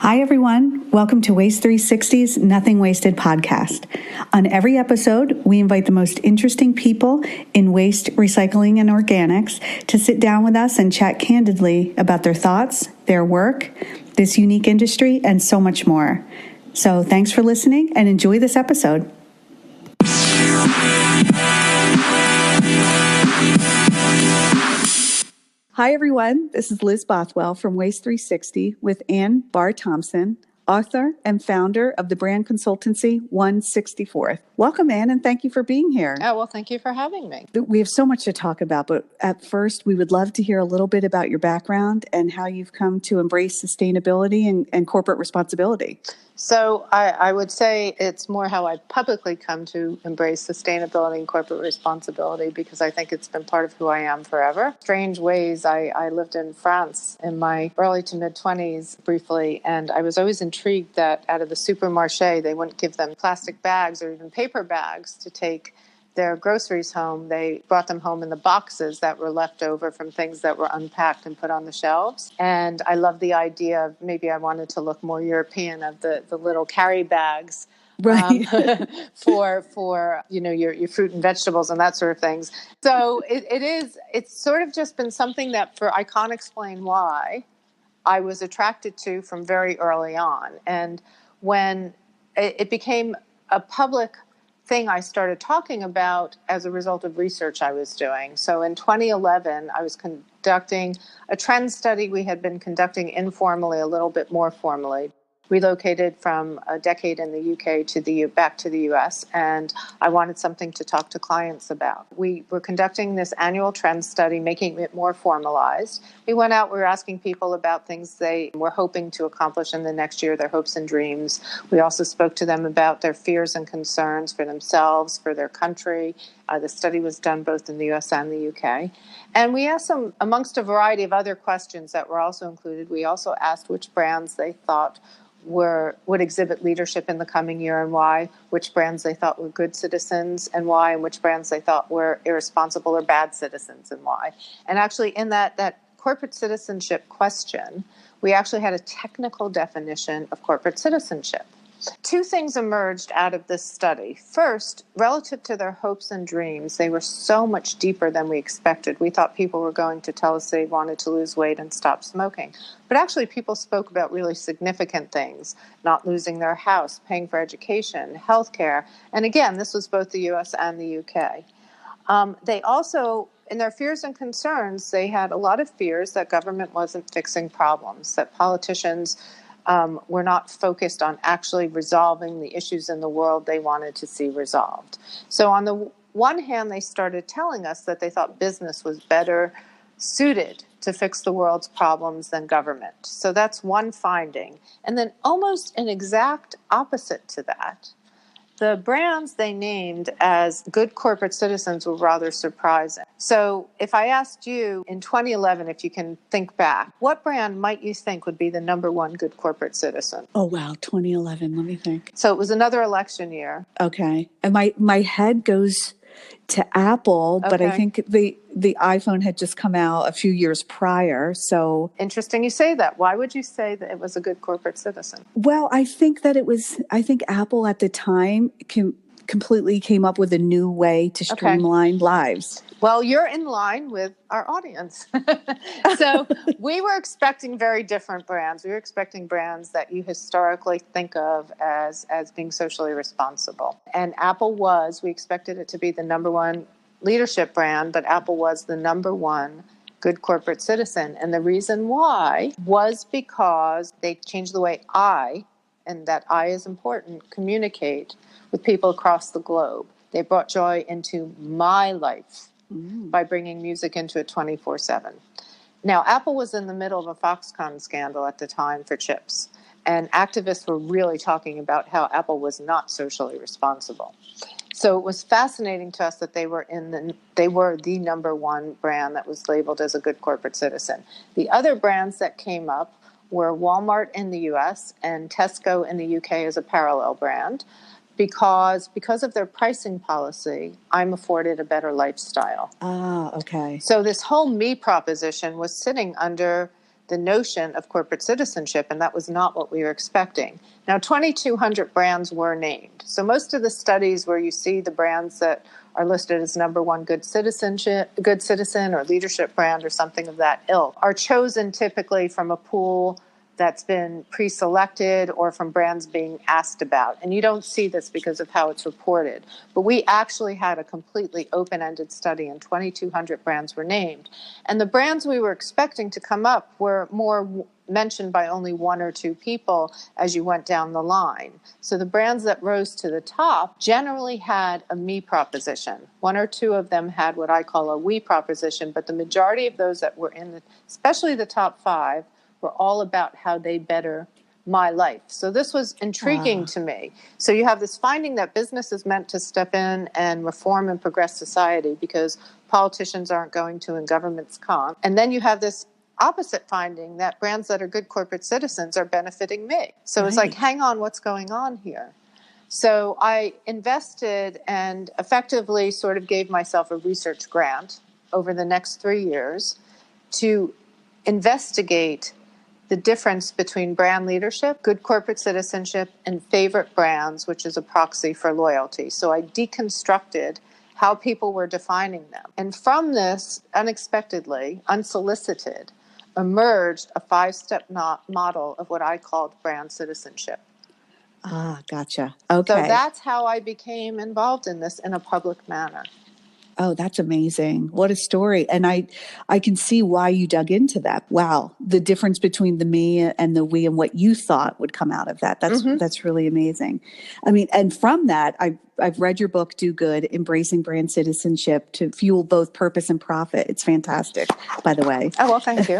Hi, everyone. Welcome to Waste 360's Nothing Wasted podcast. On every episode, we invite the most interesting people in waste, recycling, and organics to sit down with us and chat candidly about their thoughts, their work, this unique industry, and so much more. So thanks for listening and enjoy this episode. Hi, everyone. This is Liz Bothwell from Waste 360 with Bahr Thompson, author and founder of the brand consultancy 164th. Welcome, Ann, and thank you for being here. Oh, well, thank you for having me. We have so much to talk about, but at first, we would love to hear a little bit about your background and how you've come to embrace sustainability and corporate responsibility. So I would say it's more how I publicly come to embrace sustainability and corporate responsibility because I think it's been part of who I am forever. Strange ways, I lived in France in my early to mid-20s briefly, and I was always intrigued that out of the supermarché, they wouldn't give them plastic bags or even paper bags to take their groceries home. They brought them home in the boxes that were left over from things that were unpacked and put on the shelves. And I love the idea of maybe I wanted to look more European of the little carry bags. Right. for your fruit and vegetables and that sort of things. So it's sort of just been something that I can't explain why I was attracted to from very early on. And when it became a public thing I started talking about as a result of research I was doing. So in 2011, I was conducting a trend study we had been conducting informally, a little bit more formally. Relocated from a decade in the UK back to the US, and I wanted something to talk to clients about. We were conducting this annual trend study, making it more formalized. We went out, we were asking people about things they were hoping to accomplish in the next year, their hopes and dreams. We also spoke to them about their fears and concerns for themselves, for their country. The study was done both in the US and the UK. And we asked them, amongst a variety of other questions that were also included, we also asked which brands they thought would exhibit leadership in the coming year and why, which brands they thought were good citizens and why, and which brands they thought were irresponsible or bad citizens and why. And actually in that corporate citizenship question, we actually had a technical definition of corporate citizenship. Two things emerged out of this study. First, relative to their hopes and dreams, they were so much deeper than we expected. We thought people were going to tell us they wanted to lose weight and stop smoking. But actually, people spoke about really significant things, not losing their house, paying for education, healthcare. And again, this was both the US and the UK. They also, in their fears and concerns, they had a lot of fears that government wasn't fixing problems, that politicians were not focused on actually resolving the issues in the world they wanted to see resolved. So on the one hand, they started telling us that they thought business was better suited to fix the world's problems than government. So that's one finding. And then almost an exact opposite to that, the brands they named as good corporate citizens were rather surprising. So if I asked you in 2011, if you can think back, what brand might you think would be the number one good corporate citizen? Oh, wow. 2011. Let me think. So it was another election year. Okay. And my head goes to Apple, but I think the iPhone had just come out a few years prior. So interesting you say that. Why would you say that it was a good corporate citizen? Well, I think Apple at the time completely came up with a new way to streamline lives. Well, you're in line with our audience. So we were expecting very different brands. We were expecting brands that you historically think of as being socially responsible. And Apple we expected it to be the number one leadership brand, but Apple was the number one good corporate citizen. And the reason why was because they changed the way and that I is important, communicate with people across the globe. They brought joy into my life by bringing music into it 24/7. Now, Apple was in the middle of a Foxconn scandal at the time for chips, and activists were really talking about how Apple was not socially responsible. So it was fascinating to us that they were the number one brand that was labeled as a good corporate citizen. The other brands that came up were Walmart in the US and Tesco in the UK as a parallel brand. Because of their pricing policy, I'm afforded a better lifestyle. Ah, okay. So this whole me proposition was sitting under the notion of corporate citizenship, and that was not what we were expecting. Now, 2,200 brands were named. So most of the studies where you see the brands that are listed as number one good citizen or leadership brand or something of that ilk are chosen typically from a pool that's been pre-selected or from brands being asked about. And you don't see this because of how it's reported. But we actually had a completely open-ended study and 2,200 brands were named. And the brands we were expecting to come up were more mentioned by only one or two people as you went down the line. So the brands that rose to the top generally had a me proposition. One or two of them had what I call a we proposition, but the majority of those that were especially the top 5, were all about how they better my life. So this was intriguing to me. So you have this finding that business is meant to step in and reform and progress society because politicians aren't going to and governments can't. And then you have this opposite finding that brands that are good corporate citizens are benefiting me. So it's like, hang on, what's going on here? So I invested and effectively sort of gave myself a research grant over the next 3 years to investigate the difference between brand leadership, good corporate citizenship, and favorite brands, which is a proxy for loyalty. So I deconstructed how people were defining them. And from this, unexpectedly, unsolicited, emerged a 5-step model of what I called brand citizenship. Gotcha. Okay. So that's how I became involved in this in a public manner. Oh, that's amazing. What a story. And I can see why you dug into that. Wow. The difference between the me and the we and what you thought would come out of that. That's really amazing. I mean, and from that, I've read your book, Do Good, Embracing Brand Citizenship to Fuel Both Purpose and Profit. It's fantastic, by the way. Oh, well, thank you.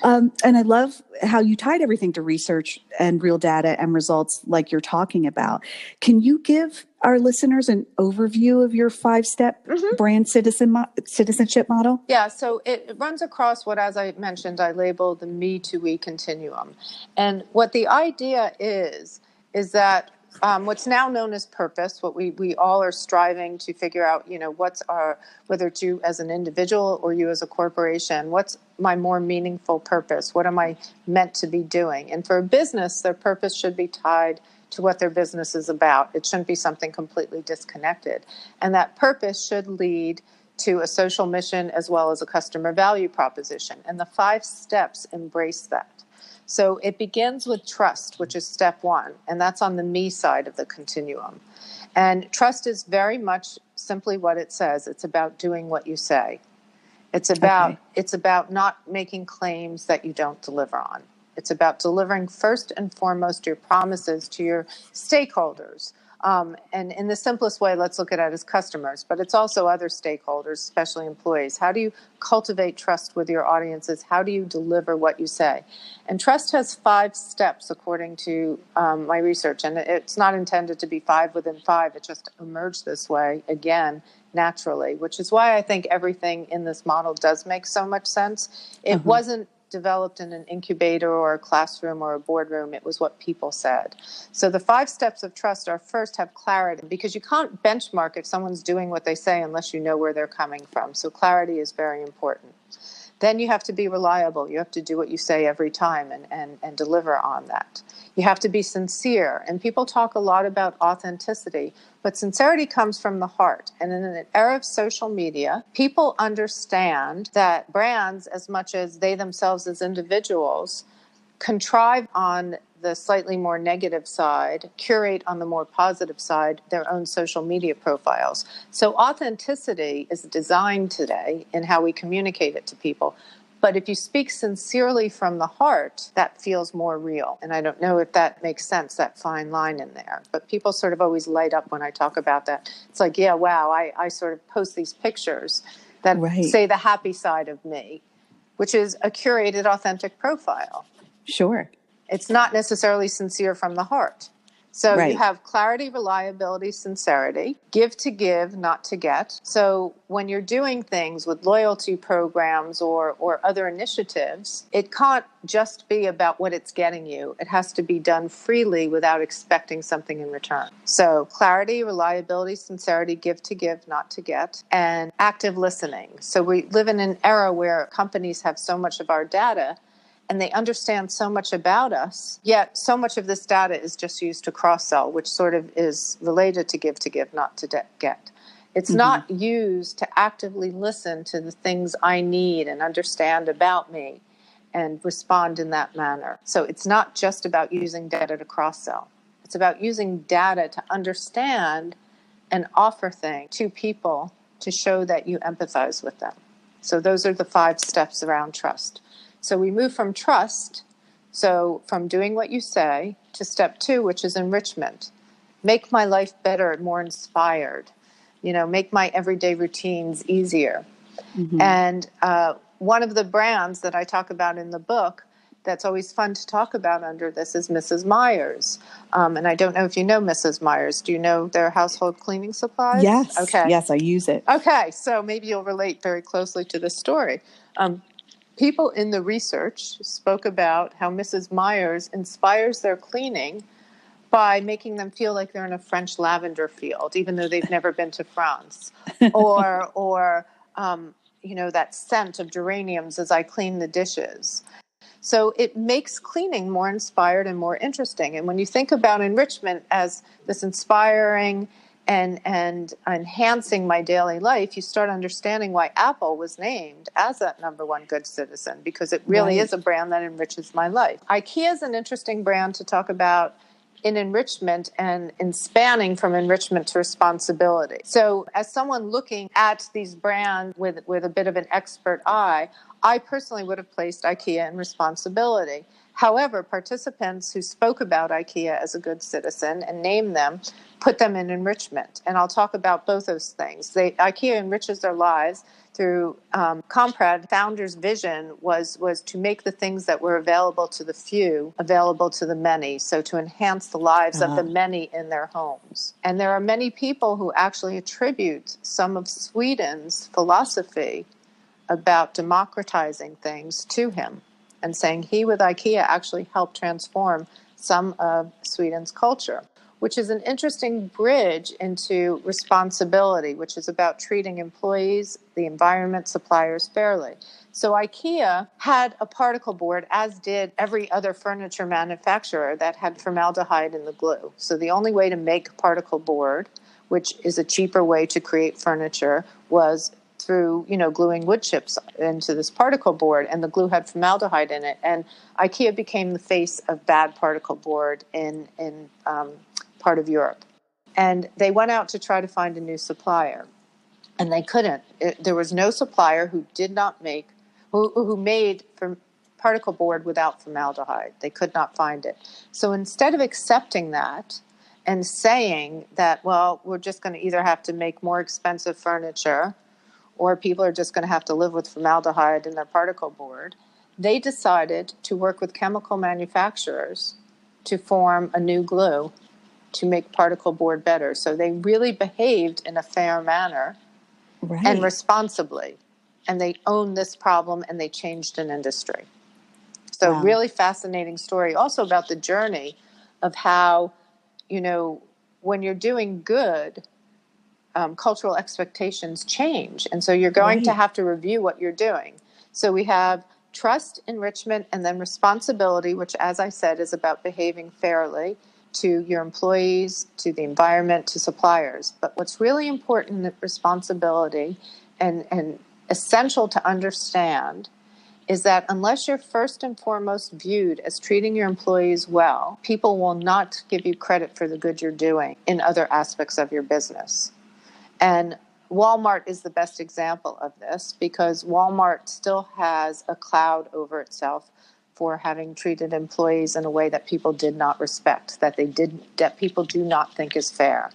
And I love how you tied everything to research and real data and results like you're talking about. Can you give our listeners an overview of your 5-step brand citizenship model? Yeah, so it runs across what, as I mentioned, I labeled the me to we continuum. And what the idea is that what's now known as purpose, what we all are striving to figure out, what's whether it's you as an individual or you as a corporation, what's my more meaningful purpose? What am I meant to be doing? And for a business, their purpose should be tied to what their business is about. It shouldn't be something completely disconnected. And that purpose should lead to a social mission as well as a customer value proposition. And the 5 steps embrace that. So it begins with trust, which is step 1, and that's on the me side of the continuum. And trust is very much simply what it says. It's about doing what you say. It's about not making claims that you don't deliver on. It's about delivering first and foremost your promises to your stakeholders. And in the simplest way, let's look at it as customers, but it's also other stakeholders, especially employees. How do you cultivate trust with your audiences? How do you deliver what you say? And trust has 5 steps according to my research. And it's not intended to be 5 within 5. It just emerged this way, again, naturally, which is why I think everything in this model does make so much sense. It wasn't developed in an incubator or a classroom or a boardroom. It was what people said. So the 5 steps of trust are: first, have clarity, because you can't benchmark if someone's doing what they say unless you know where they're coming from. So clarity is very important. Then you have to be reliable. You have to do what you say every time and deliver on that. You have to be sincere. And people talk a lot about authenticity, but sincerity comes from the heart. And in an era of social media, people understand that brands, as much as they themselves as individuals, contrive on the slightly more negative side, curate on the more positive side their own social media profiles. So authenticity is designed today in how we communicate it to people. But if you speak sincerely from the heart, that feels more real. And I don't know if that makes sense, that fine line in there. But people sort of always light up when I talk about that. It's like, yeah, wow, I sort of post these pictures that say the happy side of me, which is a curated, authentic profile. Sure. It's not necessarily sincere from the heart. So you have clarity, reliability, sincerity, give to give, not to get. So when you're doing things with loyalty programs or other initiatives, it can't just be about what it's getting you. It has to be done freely without expecting something in return. So clarity, reliability, sincerity, give to give, not to get, and active listening. So we live in an era where companies have so much of our data and they understand so much about us, yet so much of this data is just used to cross-sell, which sort of is related to give, not to get. It's not used to actively listen to the things I need and understand about me and respond in that manner. So it's not just about using data to cross-sell. It's about using data to understand and offer things to people to show that you empathize with them. So those are the 5 steps around trust. So we move from trust, so from doing what you say, to step 2, which is enrichment. Make my life better and more inspired. Make my everyday routines easier. And one of the brands that I talk about in the book that's always fun to talk about under this is Mrs. Meyer's. And I don't know if you know Mrs. Meyer's. Do you know their household cleaning supplies? Yes. Okay. Yes, I use it. Okay. So maybe you'll relate very closely to this story. People in the research spoke about how Mrs. Meyer's inspires their cleaning by making them feel like they're in a French lavender field, even though they've never been to France, or that scent of geraniums as I clean the dishes. So it makes cleaning more inspired and more interesting. And when you think about enrichment as this inspiring and enhancing my daily life, you start understanding why Apple was named as that #1 good citizen, because it really is a brand that enriches my life. IKEA is an interesting brand to talk about in enrichment and in spanning from enrichment to responsibility. So as someone looking at these brands with a bit of an expert eye, I personally would have placed IKEA in responsibility. However, participants who spoke about IKEA as a good citizen and named them, put them in enrichment. And I'll talk about both those things. IKEA enriches their lives through Comprad. Founder's vision was to make the things that were available to the few available to the many, so to enhance the lives of the many in their homes. And there are many people who actually attribute some of Sweden's philosophy about democratizing things to him, and saying he with IKEA actually helped transform some of Sweden's culture, which is an interesting bridge into responsibility, which is about treating employees, the environment, suppliers fairly. So IKEA had a particle board, as did every other furniture manufacturer, that had formaldehyde in the glue. So the only way to make particle board, which is a cheaper way to create furniture, was through, gluing wood chips into this particle board, and the glue had formaldehyde in it. And IKEA became the face of bad particle board in part of Europe. And they went out to try to find a new supplier, and they couldn't. There was no supplier who did not make, who made particle board without formaldehyde. They could not find it. So instead of accepting that and saying that, well, we're just going to either have to make more expensive furniture, or people are just going to have to live with formaldehyde in their particle board, they decided to work with chemical manufacturers to form a new glue to make particle board better. So they really behaved in a fair manner and responsibly. And they owned this problem, and they changed an industry. So really fascinating story also about the journey of how, when you're doing good, cultural expectations change. And so you're going to have to review what you're doing. So we have trust, enrichment, and then responsibility, which, as I said, is about behaving fairly to your employees, to the environment, to suppliers. But what's really important in responsibility and essential to understand is that unless you're first and foremost viewed as treating your employees well, people will not give you credit for the good you're doing in other aspects of your business. And Walmart is the best example of this, because Walmart still has a cloud over itself for having treated employees in a way that people did not respect, that people do not think is fair.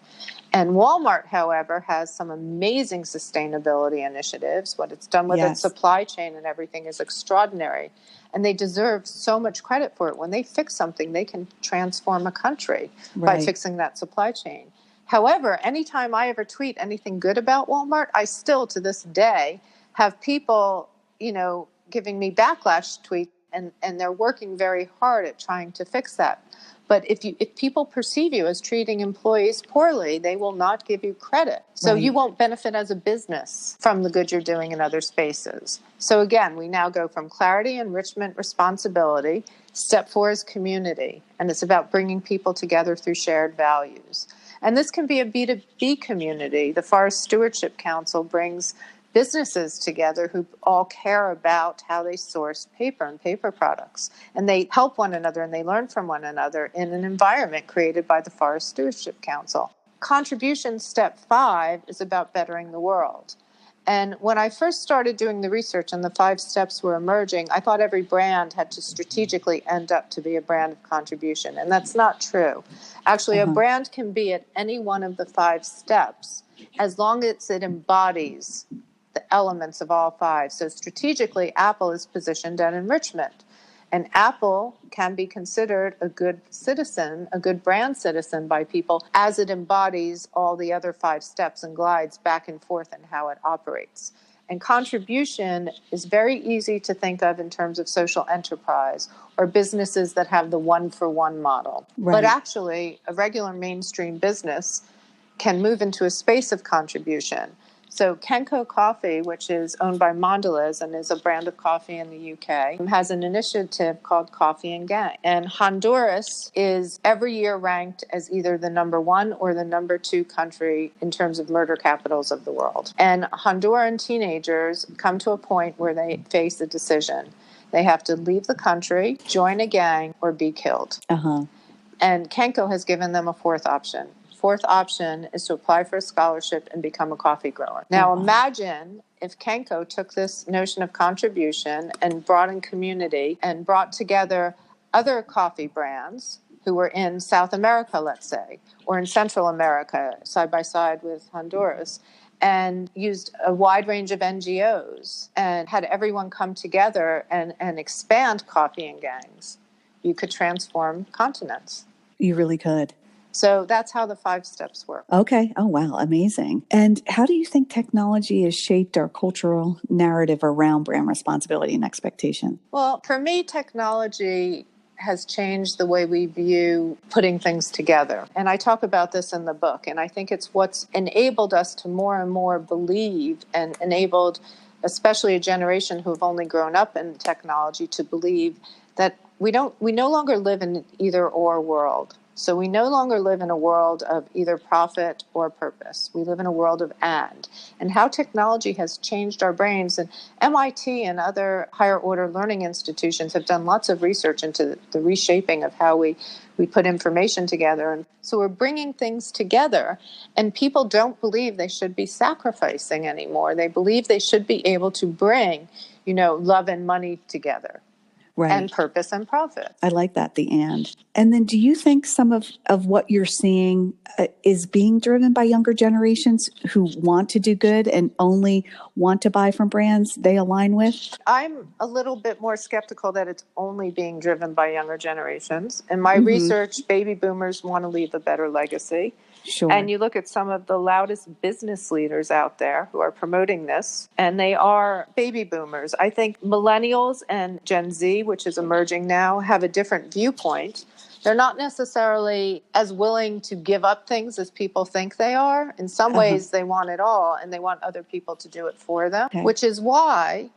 And Walmart, however, has some amazing sustainability initiatives. What it's done with its supply chain and everything is extraordinary. And they deserve so much credit for it. When they fix something, they can transform a country by fixing that supply chain. However, anytime I ever tweet anything good about Walmart, I still, to this day, have people, giving me backlash tweets and they're working very hard at trying to fix that. But if people perceive you as treating employees poorly, they will not give you credit. So you won't benefit as a business from the good you're doing in other spaces. So again, we now go from clarity, enrichment, responsibility. Step 4 is community, and it's about bringing people together through shared values. And this can be a B2B community. The Forest Stewardship Council brings businesses together who all care about how they source paper and paper products. And they help one another and they learn from one another in an environment created by the Forest Stewardship Council. Contribution step 5 is about bettering the world. And when I first started doing the research and the 5 steps were emerging, I thought every brand had to strategically end up to be a brand of contribution. And that's not true. Actually, a brand can be at any one of the 5 steps as long as it embodies the elements of all 5. So strategically, Apple is positioned at enrichment. And Apple can be considered a good citizen, a good brand citizen by people as it embodies all the other 5 steps and glides back and forth in how it operates. And contribution is very easy to think of in terms of social enterprise or businesses that have the one-for-one model. But actually, a regular mainstream business can move into a space of contribution. So Kenco Coffee, which is owned by Mondelez and is a brand of coffee in the UK, has an initiative called Coffee and Gang. And Honduras is every year ranked as either the number 1 or the number 2 country in terms of murder capitals of the world. And Honduran teenagers come to a point where they face a decision. They have to leave the country, join a gang, or be killed. And Kenco has given them a 4th option. 4th option is to apply for a scholarship and become a coffee grower. Now imagine if Kenco took this notion of contribution and brought in community and brought together other coffee brands who were in South America, let's say, or in Central America, side by side with Honduras, and used a wide range of NGOs and had everyone come together and expand coffee and gangs. You could transform continents. You really could. So that's how the 5 steps work. Okay. Oh, wow. Amazing. And how do you think technology has shaped our cultural narrative around brand responsibility and expectation? Well, for me, technology has changed the way we view putting things together. And I talk about this in the book. And I think it's what's enabled us to more and more believe and enabled especially a generation who have only grown up in technology to believe that we no longer live in an either or world. So we no longer live in a world of either profit or purpose. We live in a world of and how technology has changed our brains. And MIT and other higher order learning institutions have done lots of research into the reshaping of how we put information together. And so we're bringing things together, and people don't believe they should be sacrificing anymore. They believe they should be able to bring, love and money together. And purpose and profit. I like that, the and. And then do you think some of what you're seeing is being driven by younger generations who want to do good and only want to buy from brands they align with? I'm a little bit more skeptical that it's only being driven by younger generations. In my research, baby boomers want to leave a better legacy. Sure. And you look at some of the loudest business leaders out there who are promoting this, and they are baby boomers. I think millennials and Gen Z, which is emerging now, have a different viewpoint. They're not necessarily as willing to give up things as people think they are. In some ways, they want it all, and they want other people to do it for them, which is why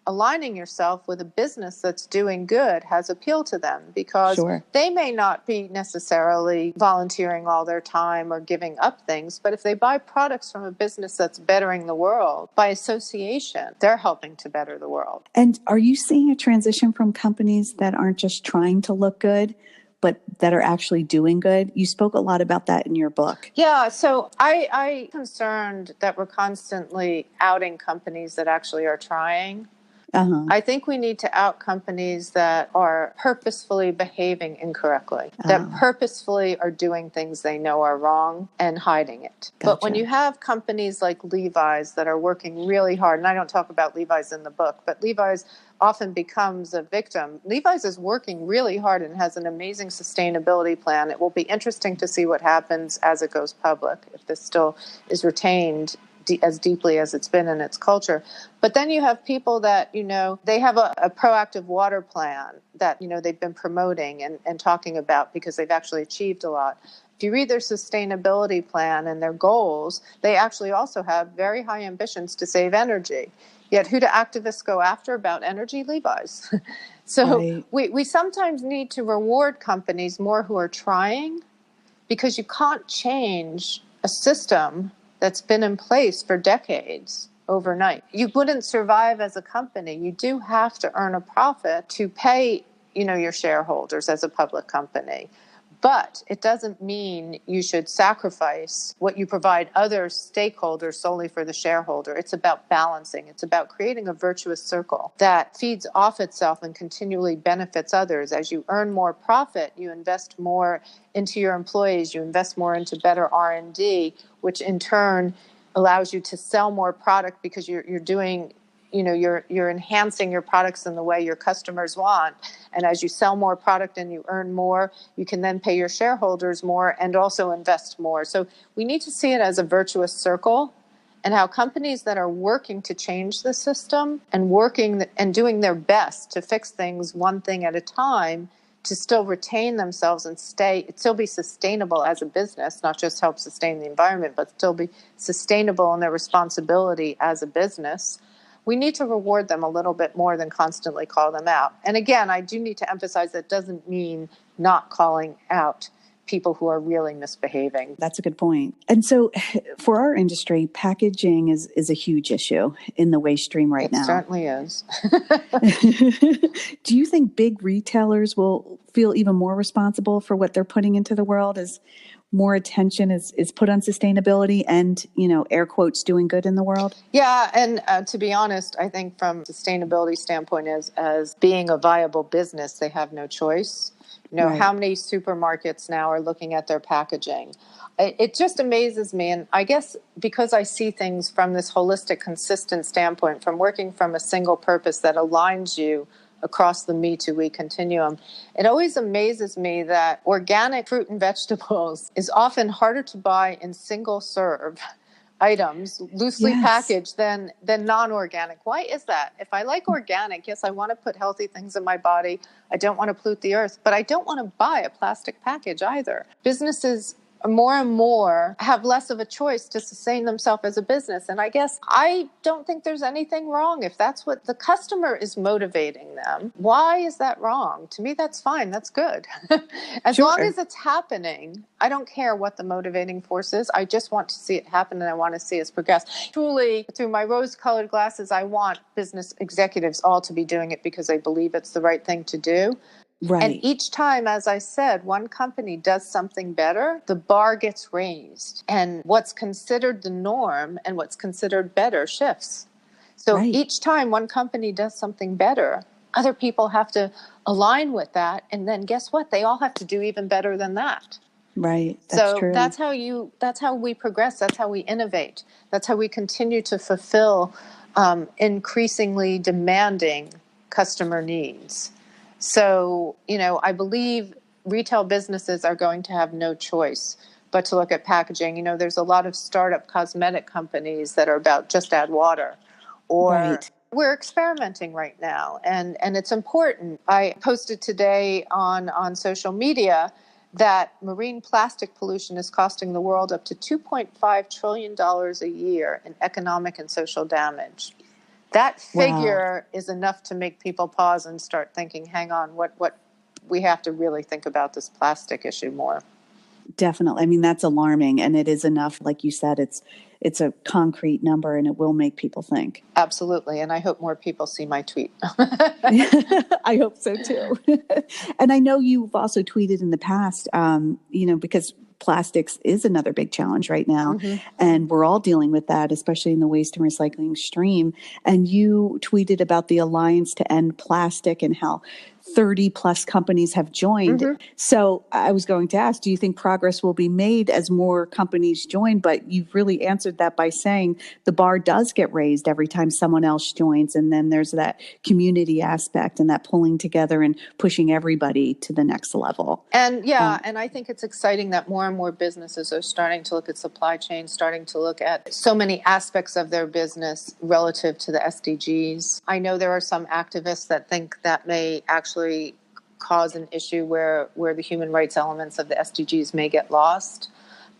aligning yourself with a business that's doing good has appeal to them, because they may not be necessarily volunteering all their time or giving up things, but if they buy products from a business that's bettering the world, by association, they're helping to better the world. And are you seeing a transition from companies that aren't just trying to look good, but that are actually doing good? You spoke a lot about that in your book. Yeah, so I'm concerned that we're constantly outing companies that actually are trying. I think we need to out companies that are purposefully behaving incorrectly, that purposefully are doing things they know are wrong and hiding it. But when you have companies like Levi's that are working really hard, and I don't talk about Levi's in the book, but Levi's often becomes a victim. Levi's is working really hard and has an amazing sustainability plan. It will be interesting to see what happens as it goes public, if this still is retained as deeply as it's been in its culture. But then you have people that, they have a proactive water plan that, they've been promoting and talking about because they've actually achieved a lot. If you read their sustainability plan and their goals, they actually also have very high ambitions to save energy. Yet who do activists go after about energy? Levi's. So Right. we sometimes need to reward companies more who are trying, because you can't change a system that's been in place for decades overnight. You wouldn't survive as a company. You do have to earn a profit to pay, your shareholders as a public company. But it doesn't mean you should sacrifice what you provide other stakeholders solely for the shareholder. It's about balancing. It's about creating a virtuous circle that feeds off itself and continually benefits others. As you earn more profit, you invest more into your employees, you invest more into better R&D, which in turn allows you to sell more product because you're doing, you're enhancing your products in the way your customers want. And as you sell more product and you earn more, you can then pay your shareholders more and also invest more. So we need to see it as a virtuous circle, and how companies that are working to change the system and working and doing their best to fix things one thing at a time, to still retain themselves and still be sustainable as a business, not just help sustain the environment, but still be sustainable in their responsibility as a business. We need to reward them a little bit more than constantly call them out. And again, I do need to emphasize that doesn't mean not calling out people who are really misbehaving. That's a good point. And so for our industry, packaging is a huge issue in the waste stream right now. It certainly is. Do you think big retailers will feel even more responsible for what they're putting into the world as more attention is put on sustainability and, air quotes, doing good in the world? Yeah. And to be honest, I think from a sustainability standpoint, as being a viable business, they have no choice. Right. How many supermarkets now are looking at their packaging? It just amazes me. And I guess because I see things from this holistic, consistent standpoint, from working from a single purpose that aligns you across the Me to We continuum, it always amazes me that organic fruit and vegetables is often harder to buy in single serve items, loosely packaged, than non-organic. Why is that? If I like organic, yes, I want to put healthy things in my body. I don't want to pollute the earth, but I don't want to buy a plastic package either. Businesses more and more have less of a choice to sustain themselves as a business. And I guess I don't think there's anything wrong if that's what the customer is motivating them. Why is that wrong? To me, that's fine. That's good. As long as it's happening, I don't care what the motivating force is. I just want to see it happen, and I want to see us progress. Truly, through my rose-colored glasses, I want business executives all to be doing it because they believe it's the right thing to do. Right. And each time, as I said, one company does something better, the bar gets raised. And what's considered the norm and what's considered better shifts. So each time one company does something better, other people have to align with that. And then guess what? They all have to do even better than that. Right. That's true. That's how we progress. That's how we innovate. That's how we continue to fulfill increasingly demanding customer needs. So, I believe retail businesses are going to have no choice but to look at packaging. There's a lot of startup cosmetic companies that are about just add water, or we're experimenting right now. And it's important. I posted today on social media that marine plastic pollution is costing the world up to $2.5 trillion a year in economic and social damage. That figure is enough to make people pause and start thinking, hang on, what we have to really think about this plastic issue more. Definitely. I mean, that's alarming. And it is enough, like you said, it's a concrete number and it will make people think. Absolutely. And I hope more people see my tweet. I hope so too. And I know you've also tweeted in the past, because plastics is another big challenge right now. Mm-hmm. And we're all dealing with that, especially in the waste and recycling stream. And you tweeted about the Alliance to End Plastic and how 30 plus companies have joined. So I was going to ask, do you think progress will be made as more companies join? But you've really answered that by saying the bar does get raised every time someone else joins. And then there's that community aspect and that pulling together and pushing everybody to the next level. And and I think it's exciting that more and more businesses are starting to look at supply chain, starting to look at so many aspects of their business relative to the SDGs. I know there are some activists that think that may actually cause an issue where the human rights elements of the SDGs may get lost.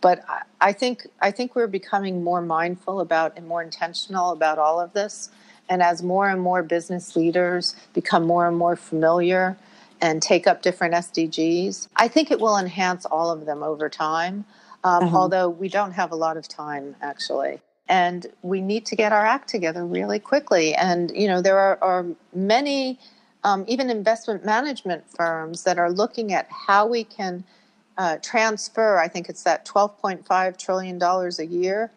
But I think we're becoming more mindful about and more intentional about all of this. And as more and more business leaders become more and more familiar and take up different SDGs, I think it will enhance all of them over time, although we don't have a lot of time, actually. And we need to get our act together really quickly. And, there are many, even investment management firms that are looking at how we can transfer, I think it's that $12.5 trillion a year,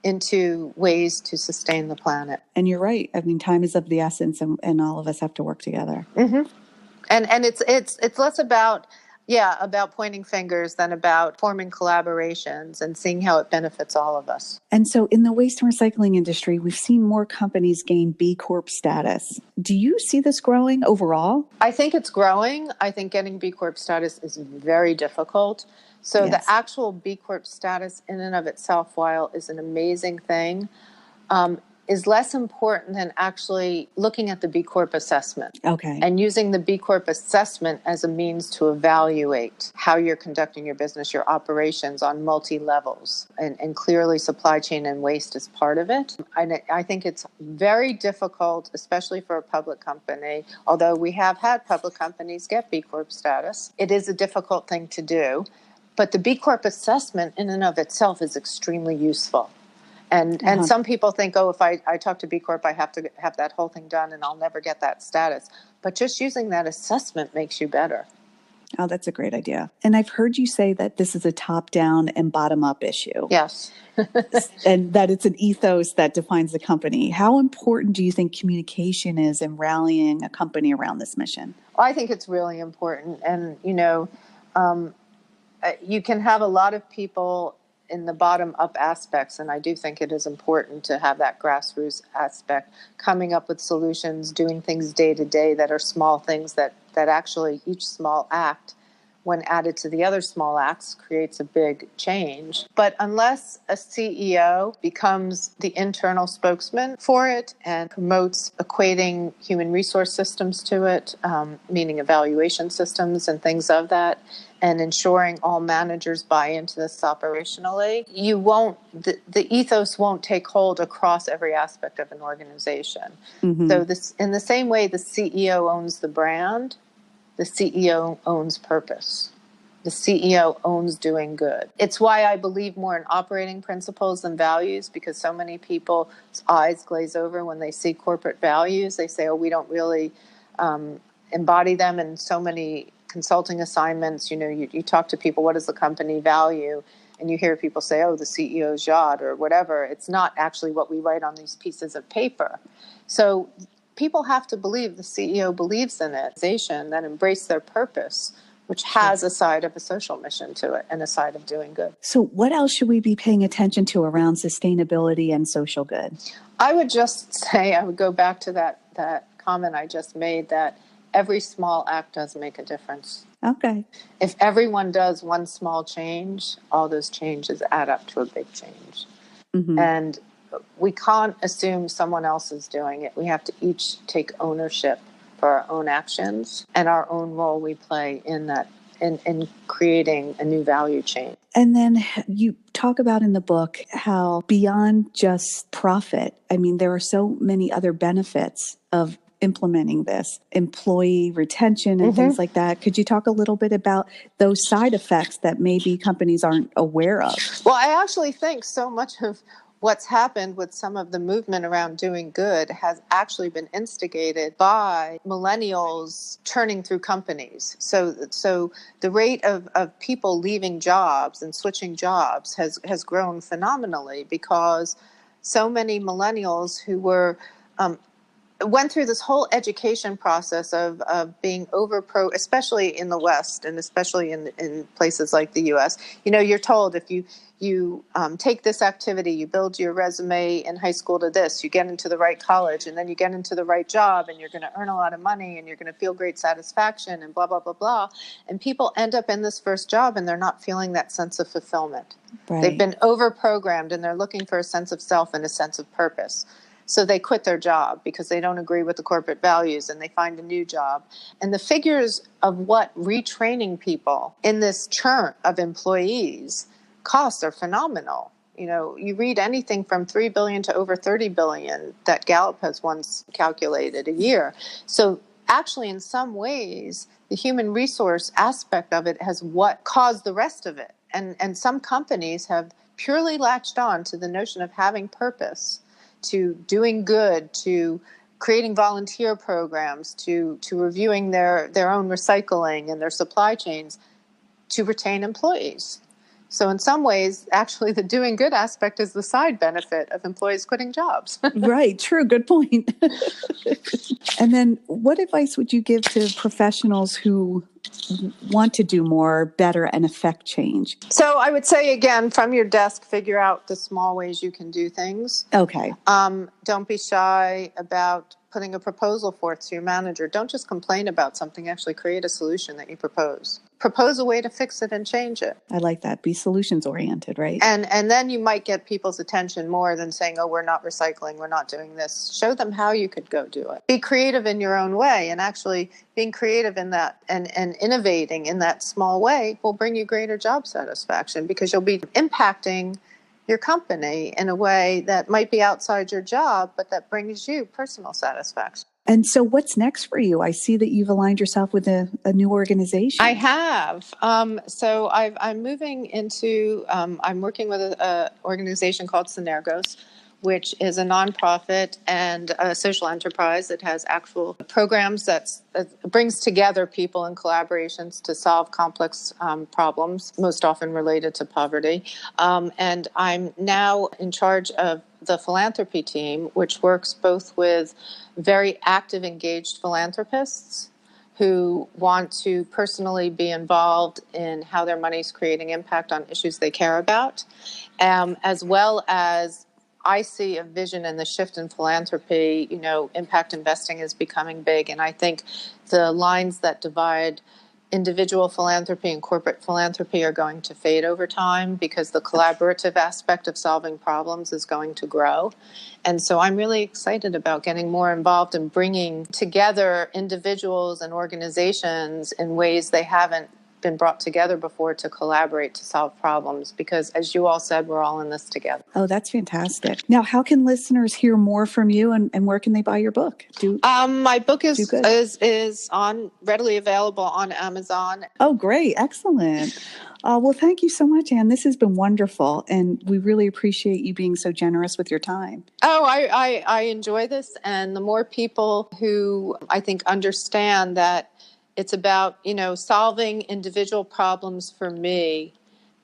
into ways to sustain the planet. And you're right. I mean, time is of the essence, and all of us have to work together. And it's less about pointing fingers than about forming collaborations and seeing how it benefits all of us. And so in the waste and recycling industry, we've seen more companies gain B Corp status. Do you see this growing overall? I think it's growing. I think getting B Corp status is very difficult. So the actual B Corp status in and of itself, while is an amazing thing, is less important than actually looking at the B Corp assessment. Okay. And using the B Corp assessment as a means to evaluate how you're conducting your business, your operations on multi-levels. And clearly supply chain and waste is part of it. I think it's very difficult, especially for a public company, although we have had public companies get B Corp status. It is a difficult thing to do. But the B Corp assessment in and of itself is extremely useful. And some people think, if I talk to B Corp, I have to have that whole thing done and I'll never get that status. But just using that assessment makes you better. Oh, that's a great idea. And I've heard you say that this is a top-down and bottom-up issue. Yes. And that it's an ethos that defines the company. How important do you think communication is in rallying a company around this mission? Well, I think it's really important. And, you can have a lot of people in the bottom-up aspects, and I do think it is important to have that grassroots aspect, coming up with solutions, doing things day to day that are small things that actually each small act, when added to the other small acts, creates a big change. But unless a CEO becomes the internal spokesman for it and promotes equating human resource systems to it, meaning evaluation systems and things of that, and ensuring all managers buy into this operationally, the ethos won't take hold across every aspect of an organization. So this, in the same way the CEO owns the brand, the CEO owns purpose. The CEO owns doing good. It's why I believe more in operating principles than values, because so many people's eyes glaze over when they see corporate values. They say, we don't really embody them in so many consulting assignments. You talk to people, what does the company value? And you hear people say, the CEO's yacht or whatever. It's not actually what we write on these pieces of paper. So people have to believe the CEO believes in it, that embrace their purpose, which has a side of a social mission to it and a side of doing good. So what else should we be paying attention to around sustainability and social good? I would just say, I would go back to that comment I just made, that every small act does make a difference. Okay. If everyone does one small change, all those changes add up to a big change. And we can't assume someone else is doing it. We have to each take ownership for our own actions and our own role we play in that, in creating a new value chain. And then you talk about in the book how beyond just profit, there are so many other benefits of implementing this, employee retention and things like that. Could you talk a little bit about those side effects that maybe companies aren't aware of? Well, I actually think so much of what's happened with some of the movement around doing good has actually been instigated by millennials turning through companies. So the rate of people leaving jobs and switching jobs has grown phenomenally, because so many millennials who were went through this whole education process of being especially in the West and especially in places like the US. You're told if you take this activity, you build your resume in high school to this, you get into the right college, and then you get into the right job, and you're going to earn a lot of money, and you're going to feel great satisfaction, and blah, blah, blah, blah. And people end up in this first job, and they're not feeling that sense of fulfillment. Right. They've been over-programmed, and they're looking for a sense of self and a sense of purpose. So they quit their job because they don't agree with the corporate values, and they find a new job. And the figures of what retraining people in this churn of employees costs are phenomenal. You read anything from $3 billion to over $30 billion that Gallup has once calculated a year. So actually, in some ways, the human resource aspect of it has what caused the rest of it. And some companies have purely latched on to the notion of having purpose, to doing good, to creating volunteer programs, to reviewing their own recycling and their supply chains to retain employees. So in some ways, actually, the doing good aspect is the side benefit of employees quitting jobs. Right. True. Good point. And then what advice would you give to professionals who want to do more, better, and affect change? So I would say, again, from your desk, figure out the small ways you can do things. Okay. Don't be shy about putting a proposal forth to your manager. Don't just complain about something. Actually create a solution that you propose. Propose a way to fix it and change it. I like that. Be solutions oriented, right? And then you might get people's attention more than saying, oh, we're not recycling, we're not doing this. Show them how you could go do it. Be creative in your own way, and actually being creative in that and innovating in that small way will bring you greater job satisfaction because you'll be impacting your company in a way that might be outside your job, but that brings you personal satisfaction. And so what's next for you? I see that you've aligned yourself with a new organization. I have. So I'm moving into, I'm working with an organization called Synergos, which is a nonprofit and a social enterprise that has actual programs that brings together people in collaborations to solve complex problems, most often related to poverty. And I'm now in charge of the philanthropy team, which works both with very active, engaged philanthropists who want to personally be involved in how their money is creating impact on issues they care about, as well as I see a vision in the shift in philanthropy. Impact investing is becoming big, and I think the lines that divide individual philanthropy and corporate philanthropy are going to fade over time because the collaborative aspect of solving problems is going to grow. And so I'm really excited about getting more involved in bringing together individuals and organizations in ways they haven't been brought together before to collaborate to solve problems, because as you all said, we're all in this together. Oh, that's fantastic. Now, how can listeners hear more from you, and where can they buy your book? My book is readily available on Amazon. Oh, great. Excellent. Well, thank you so much, Anne. This has been wonderful, and we really appreciate you being so generous with your time. Oh, I enjoy this, and the more people who I think understand that it's about, solving individual problems for me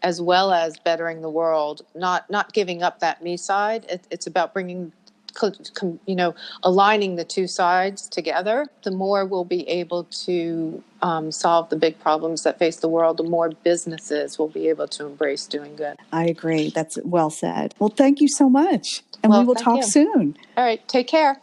as well as bettering the world, not giving up that me side. It's about bringing, aligning the two sides together. The more we'll be able to solve the big problems that face the world, the more businesses will be able to embrace doing good. I agree. That's well said. Well, thank you so much. And we will talk soon. All right. Take care.